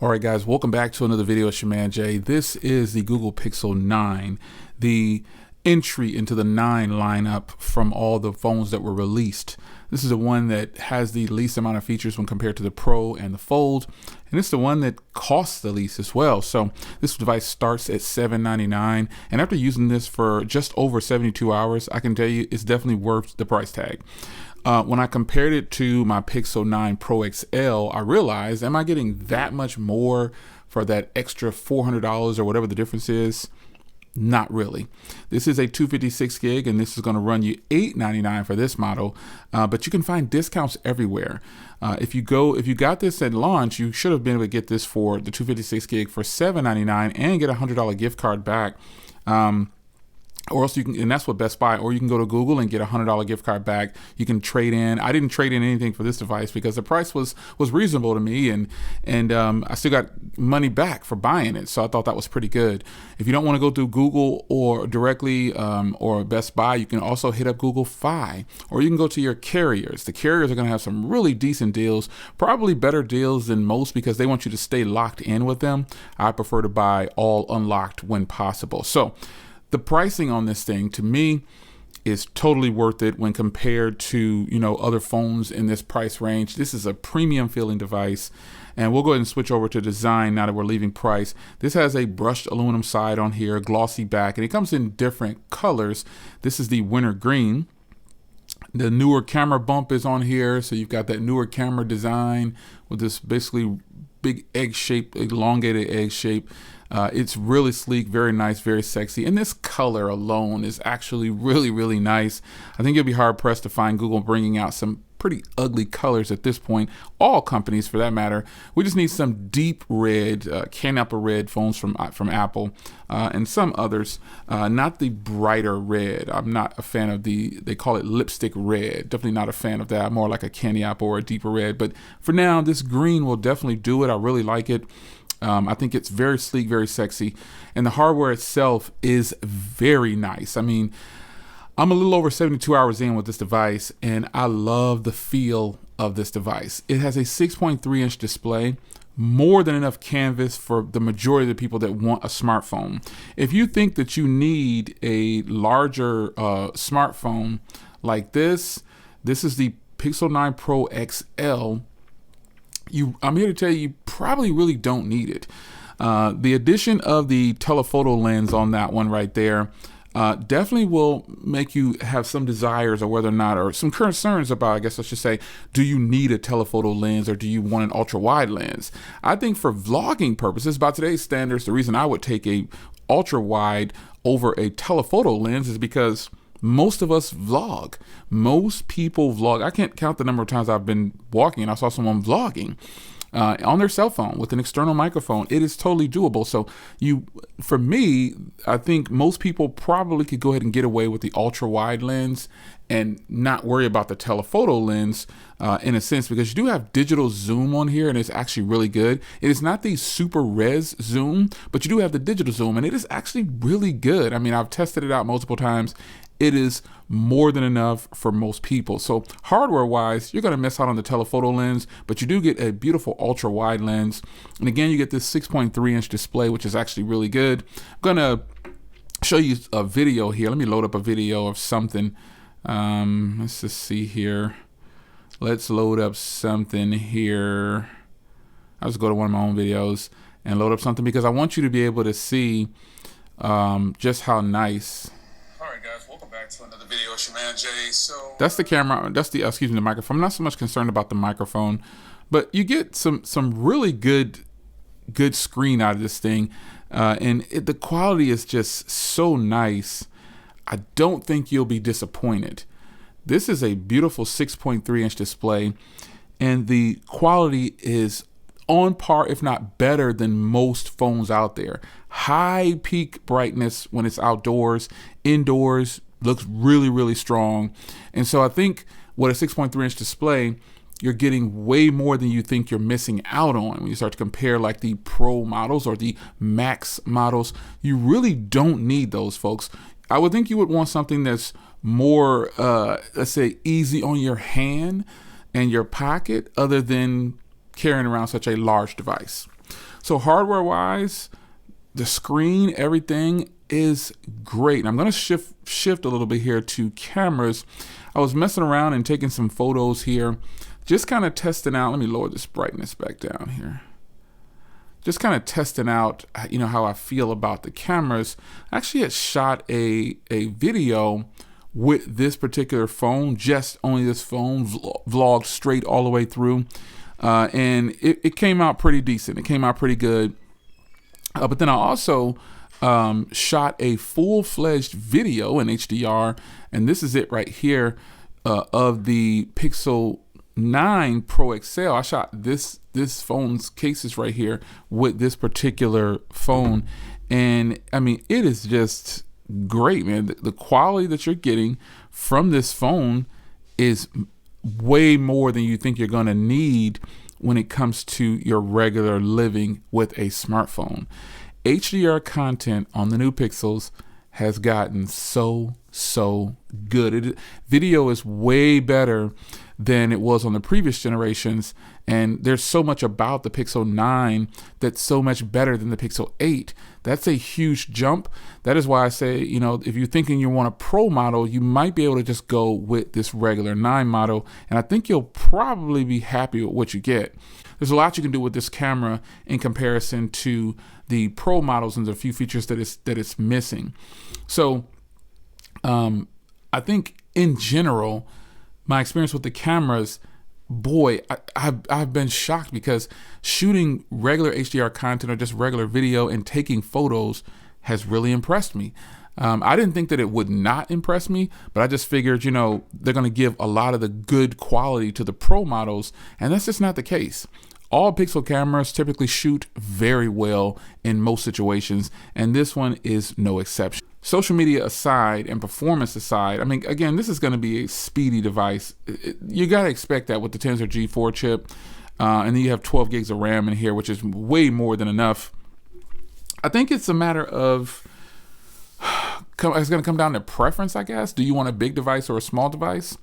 All right, guys, welcome back to another video. It's your man Jay. This is the Google Pixel 9, the entry into the 9 lineup from all the phones that were released. This is the one that has the least amount of features when compared to the Pro and the Fold, and it's the one that costs the least as well. So this device starts at $799, and after using this for just over 72 hours, I can tell you it's definitely worth the price tag. When I compared it to my Pixel 9 Pro XL, I realized, am I getting that much more for that extra $400 or whatever the difference is? Not really. This is a 256 gig, and this is going to run you $899 for this model, but you can find discounts everywhere. If you got this at launch, you should have been able to get this for the 256 gig for $799 and get a $100 gift card back. Or else you can, and that's what Best Buy, or you can go to Google and get a $100 gift card back. You can trade in. I didn't trade in anything for this device because the price was reasonable to me, and I still got money back for buying it. So I thought that was pretty good. If you don't want to go through Google or directly or Best Buy, you can also hit up Google Fi, or you can go to your carriers. The carriers are going to have some really decent deals, probably better deals than most because they want you to stay locked in with them. I prefer to buy all unlocked when possible. So the pricing on this thing, to me, is totally worth it when compared to, other phones in this price range. This is a premium feeling device, and we'll go ahead and switch over to design now that we're leaving price. This has a brushed aluminum side on here, glossy back, and it comes in different colors. This is the winter green. The newer camera bump is on here, so you've got that newer camera design with this basically big egg shape, elongated egg shape. It's really sleek, very nice, very sexy. And this color alone is actually really, really nice. I think you'll be hard pressed to find Google bringing out some pretty ugly colors at this point. All companies for that matter. We just need some deep red, canapa red phones from Apple and some others. Not the brighter red. I'm not a fan of they call it lipstick red. Definitely not a fan of that. More like a candy apple or a deeper red. But for now, this green will definitely do it. I really like it. I think it's very sleek, very sexy, and the hardware itself is very nice. I mean, I'm a little over 72 hours in with this device, and I love the feel of this device. It has a 6.3-inch display, more than enough canvas for the majority of the people that want a smartphone. If you think that you need a larger smartphone like this is the Pixel 9 Pro XL. I'm here to tell you probably really don't need it. The addition of the telephoto lens on that one right there definitely will make you have some desires or whether or not, or some concerns about, I guess I should say, do you need a telephoto lens or do you want an ultra wide lens? I think for vlogging purposes, by today's standards, the reason I would take a ultra wide over a telephoto lens is because most of us vlog. Most people vlog. I can't count the number of times I've been walking and I saw someone vlogging on their cell phone with an external microphone. It is totally doable. So for me, I think most people probably could go ahead and get away with the ultra wide lens and not worry about the telephoto lens in a sense, because you do have digital zoom on here and it's actually really good. It is not the super res zoom, but you do have the digital zoom and it is actually really good. I mean, I've tested it out multiple times. It is more than enough for most people. So hardware wise, you're going to miss out on the telephoto lens, but you do get a beautiful ultra wide lens. And again, you get this 6.3-inch display, which is actually really good. I'm going to show you a video here. Let me load up a video of something. Let's just see here. Let's load up something here. I'll just go to one of my own videos and load up something because I want you to be able to see just how nice. All right, guys, welcome back to another video. It's your man Jay. So that's the camera. That's the the microphone. I'm not so much concerned about the microphone, but you get some really good screen out of this thing, and the quality is just so nice. I don't think you'll be disappointed. This is a beautiful 6.3-inch display, and the quality is on par, if not better than most phones out there. High peak brightness when it's outdoors. Indoors looks really, really strong. And so I think with a 6.3-inch display, you're getting way more than you think you're missing out on. When you start to compare like the Pro models or the Max models, you really don't need those, folks. I would think you would want something that's more, let's say, easy on your hand and your pocket, other than carrying around such a large device. So hardware wise, the screen, everything is great. And I'm going to shift a little bit here to cameras. I was messing around and taking some photos here, just kind of testing out. Let me lower this brightness back down here. Just kind of testing out, how I feel about the cameras. I actually had shot a video with this particular phone, just only this phone, vlogged straight all the way through. And it came out pretty decent. It came out pretty good. But then I also shot a full-fledged video in HDR, and this is it right here, of the Pixel 9 Pro XL. I shot this phone's cases right here with this particular phone, and I mean, it is just great, man. The quality that you're getting from this phone is way more than you think you're going to need when it comes to your regular living with a smartphone. HDR content on the new Pixels has gotten so good. Video is way better than it was on the previous generations, and there's so much about the Pixel 9 that's so much better than the Pixel 8. That's a huge jump. That is why I say, if you're thinking you want a Pro model, you might be able to just go with this regular 9 model, and I think you'll probably be happy with what you get. There's a lot you can do with this camera in comparison to the Pro models, and there's a few features that it's missing. So I think in general, my experience with the cameras, boy, I've been shocked, because shooting regular HDR content or just regular video and taking photos has really impressed me. I didn't think that it would not impress me, but I just figured, they're going to give a lot of the good quality to the Pro models, and that's just not the case. All Pixel cameras typically shoot very well in most situations, and this one is no exception. Social media aside and performance aside, I mean, again, this is going to be a speedy device. You got to expect that with the Tensor G4 chip, and then you have 12 gigs of RAM in here, which is way more than enough. I think it's a matter of, it's going to come down to preference, I guess. Do you want a big device or a small device?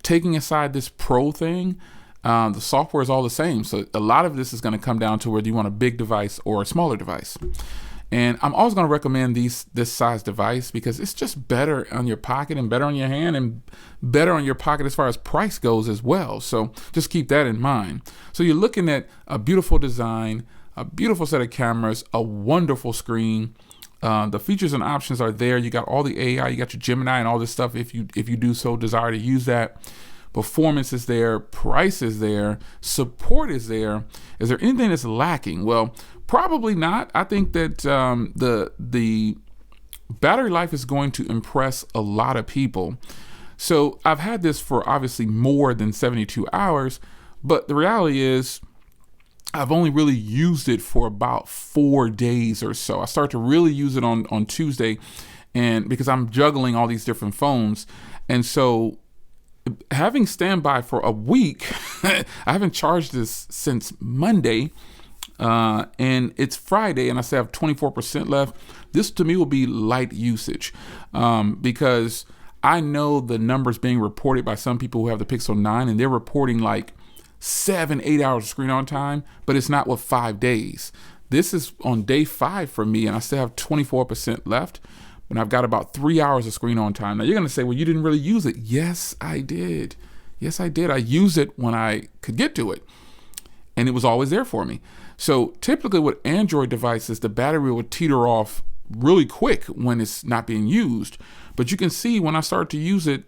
Taking aside this Pro thing, the software is all the same. So a lot of this is going to come down to whether you want a big device or a smaller device. And I'm always going to recommend this size device, because it's just better on your pocket and better on your hand and better on your pocket as far as price goes as well. So just keep that in mind. So you're looking at a beautiful design, a beautiful set of cameras, a wonderful screen. The features and options are there. You got all the AI, you got your Gemini and all this stuff if you do so desire to use that. Performance is there, price is there, support is there. Is there anything that's lacking? Well, probably not. I think that the battery life is going to impress a lot of people. So I've had this for obviously more than 72 hours, but the reality is I've only really used it for about 4 days or so. I start to really use it on Tuesday, and because I'm juggling all these different phones. And so having standby for a week, I haven't charged this since Monday, and it's Friday, and I say I have 24% left. This to me will be light usage, because I know the numbers being reported by some people who have the Pixel 9, and they're reporting like 7-8 hours of screen on time, but it's not with 5 days. This is on day 5 for me, and I still have 24% left. And I've got about 3 hours of screen on time. Now you're going to say, well, you didn't really use it. Yes, I did. Yes, I did. I used it when I could get to it, and it was always there for me. So typically with Android devices, the battery will teeter off really quick when it's not being used. But you can see when I start to use it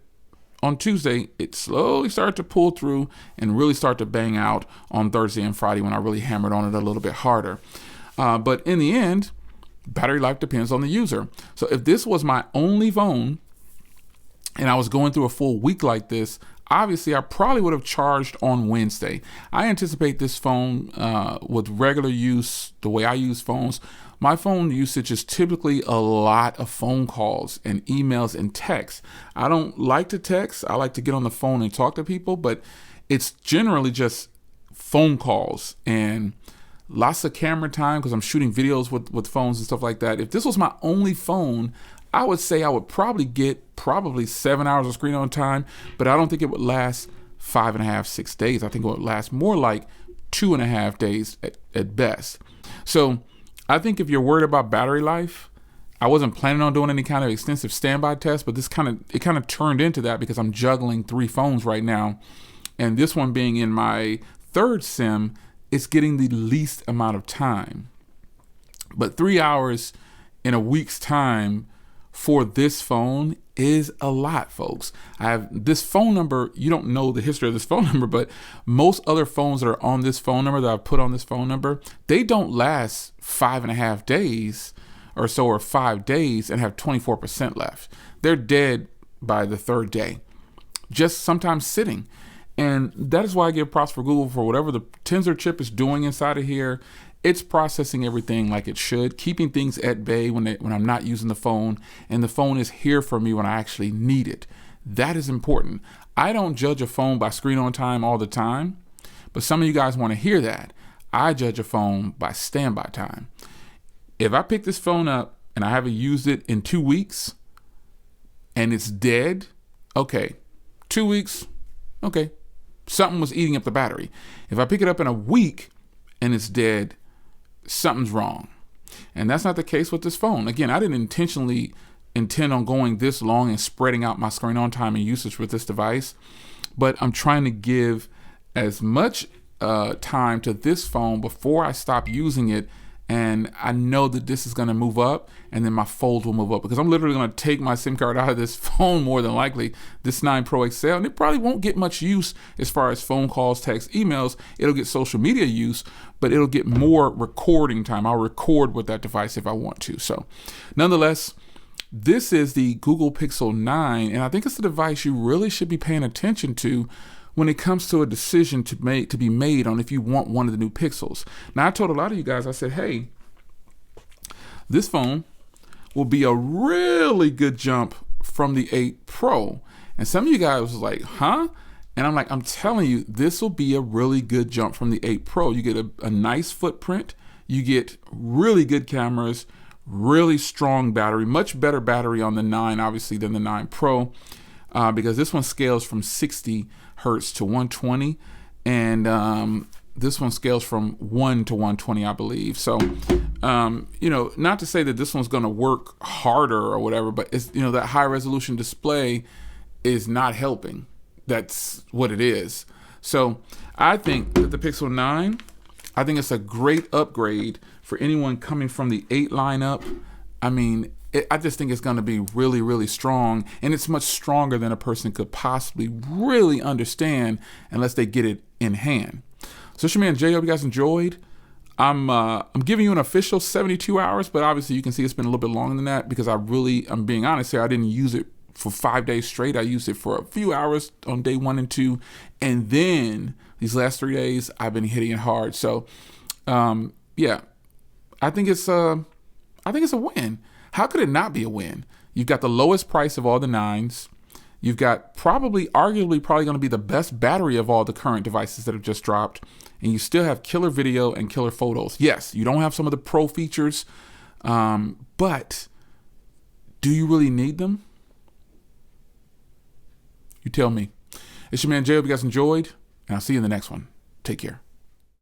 on Tuesday, it slowly started to pull through and really start to bang out on Thursday and Friday when I really hammered on it a little bit harder. But in the end, battery life depends on the user. So if this was my only phone and I was going through a full week like this, obviously I probably would have charged on Wednesday. I anticipate this phone with regular use, the way I use phones, my phone usage is typically a lot of phone calls and emails and texts. I don't like to text. I like to get on the phone and talk to people, but it's generally just phone calls and lots of camera time because I'm shooting videos with phones and stuff like that. If this was my only phone, I would say I would probably get 7 hours of screen on time, but I don't think it would last 5.5, 6 days. I think it would last more like 2.5 days at best. So I think if you're worried about battery life, I wasn't planning on doing any kind of extensive standby test, but it kind of turned into that because I'm juggling 3 phones right now. And this one being in my 3rd SIM, it's getting the least amount of time. But 3 hours in a week's time for this phone is a lot, folks. I have this phone number. You don't know the history of this phone number, but most other phones that are on this phone number that I've put on this phone number, they don't last 5.5 days or so, or 5 days, and have 24% left. They're dead by the 3rd day, just sometimes sitting. And that is why I give props for Google for whatever the Tensor chip is doing inside of here. It's processing everything like it should, keeping things at bay when I'm not using the phone, and the phone is here for me when I actually need it. That is important. I don't judge a phone by screen on time all the time, but some of you guys want to hear that. I judge a phone by standby time. If I pick this phone up and I haven't used it in 2 weeks and it's dead, okay, 2 weeks, okay, something was eating up the battery. If I pick it up in a week and it's dead, something's wrong. And that's not the case with this phone. Again, I didn't intentionally intend on going this long and spreading out my screen on time and usage with this device, but I'm trying to give as much time to this phone before I stop using it. And I know that this is going to move up, and then my fold will move up, because I'm literally going to take my SIM card out of this phone more than likely, this 9 Pro XL, and it probably won't get much use as far as phone calls, text, emails. It'll get social media use, but it'll get more recording time. I'll record with that device if I want to. So nonetheless, this is the Google Pixel 9, and I think it's the device you really should be paying attention to when it comes to a decision to be made on if you want one of the new Pixels. Now, I told a lot of you guys, I said, hey, this phone will be a really good jump from the 8 Pro. And some of you guys was like, huh? And I'm like, I'm telling you, this will be a really good jump from the 8 Pro. You get a nice footprint. You get really good cameras, really strong battery, much better battery on the 9, obviously, than the 9 Pro, because this one scales from 60 hertz to 120, and this one scales from 1 to 120, I believe. So, not to say that this one's going to work harder or whatever, but it's, that high resolution display is not helping. That's what it is. So I think that the Pixel 9, I think it's a great upgrade for anyone coming from the 8 lineup. I mean, I just think it's going to be really, really strong, and it's much stronger than a person could possibly really understand unless they get it in hand. So it's your man Jay. Hope you guys enjoyed. I'm giving you an official 72 hours, but obviously you can see it's been a little bit longer than that, because I'm being honest here, I didn't use it for 5 days straight. I used it for a few hours on day 1 and 2, and then these last 3 days I've been hitting it hard. So yeah, I think it's a win. How could it not be a win? You've got the lowest price of all the 9s. You've got arguably going to be the best battery of all the current devices that have just dropped. And you still have killer video and killer photos. Yes, you don't have some of the pro features, but do you really need them? You tell me. It's your man Jay. Hope you guys enjoyed, and I'll see you in the next one. Take care.